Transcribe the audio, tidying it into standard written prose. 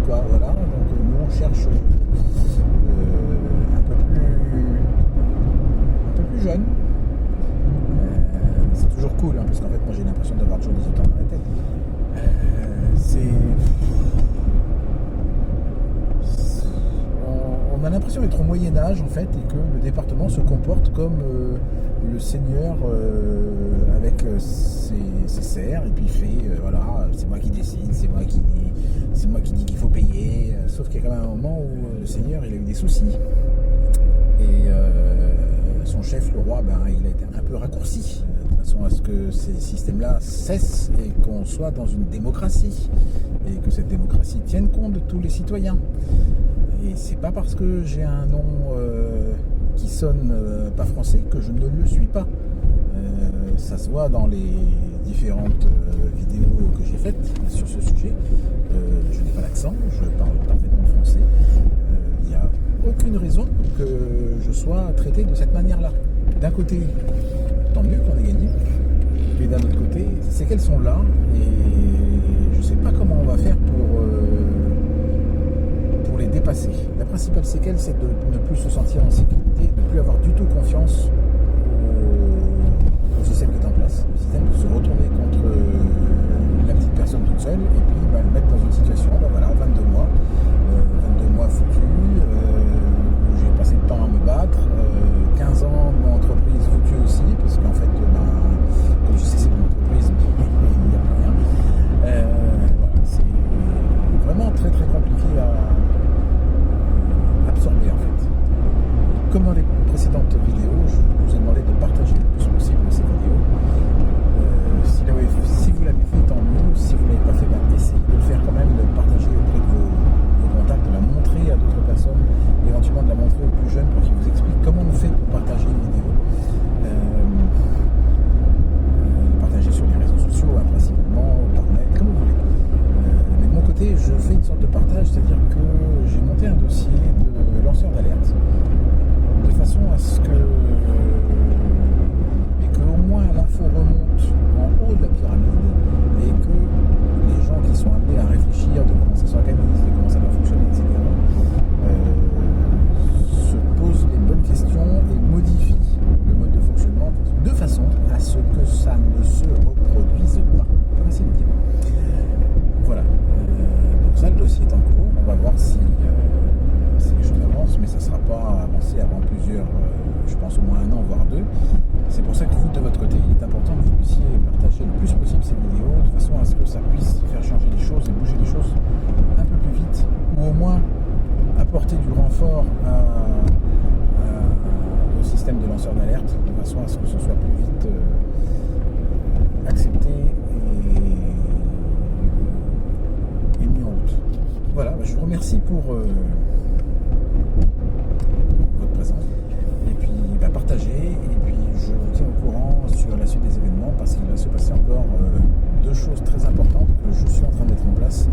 quoi. Voilà. Donc nous on cherche un peu plus jeune. C'est toujours cool, hein, parce qu'en fait moi j'ai l'impression d'avoir toujours 18 ans dans la tête. On a l'impression d'être au Moyen-Âge en fait, et que le département se comporte comme le seigneur avec ses serfs, et puis il fait voilà, c'est moi qui décide, c'est moi qui dis qu'il faut payer, sauf qu'il y a quand même un moment où le seigneur il a eu des soucis, et son chef, le roi, il a été un peu raccourci, de façon à ce que ces systèmes-là cessent et qu'on soit dans une démocratie, et que cette démocratie tienne compte de tous les citoyens. Et c'est pas parce que j'ai un nom qui sonne pas français que je ne le suis pas. Ça se voit dans les différentes vidéos que j'ai faites sur ce sujet. Je n'ai pas l'accent, je parle parfaitement français. Il n'y a aucune raison que je sois traité de cette manière-là. D'un côté, tant mieux qu'on ait gagné. Mais d'un autre côté, ces séquelles sont là, et je ne sais pas comment on va faire pour les dépasser. La principale séquelle, c'est de ne plus se sentir en sécurité, de ne plus avoir du tout confiance au système qui est en place. Le système de se retourner contre la petite personne toute seule, et puis le mettre dans une situation, voilà, 22 mois foutus, où j'ai passé le temps à me battre, 15 ans de mon entreprise foutue aussi, parce qu'en fait, comme je sais c'est mon entreprise, il n'y a plus rien. Voilà, c'est vraiment très très compliqué à absorber en fait. Comme dans les précédentes vidéos, je vous ai demandé de partager le plus possible ces vidéos. Si vous l'avez fait, tant mieux. Si vous ne l'avez pas fait, essayez de le faire quand même, de le partager auprès de vos contacts, de la montrer à d'autres personnes, éventuellement de la montrer aux plus jeunes pour qu'ils vous expliquent comment on fait pour partager une vidéo. Partager sur les réseaux sociaux, principalement, par mail, comme vous voulez. Mais de mon côté, je fais une sorte de partage, c'est-à-dire que j'ai monté un dossier de lanceur d'alerte, de façon à ce que au moins l'info remonte en haut de la pyramide, et que les gens qui sont amenés à réfléchir de comment ça s'organise, de comment ça va fonctionner, etc., se posent les bonnes questions et modifient le mode de fonctionnement de façon à ce que ça ne se reproduise pas. Merci de dire. Voilà. Donc ça, le dossier est en cours. On va voir si les choses avancent, mais ça ne sera pas avancé avant plusieurs, je pense au moins un an, voire deux. C'est pour ça que vous, de votre côté, il est important que vous puissiez partager le plus possible ces vidéos, de façon à ce que ça puisse faire changer les choses et bouger les choses un peu plus vite, ou au moins apporter du renfort au système de lanceurs d'alerte, de façon à ce que ce soit plus vite accepté et mis en route. Voilà, je vous remercie pour votre présence, et puis partagez, et puis je vous tiens au courant sur la suite des événements, parce qu'il va se passer encore deux choses très importantes que je suis en train de mettre en place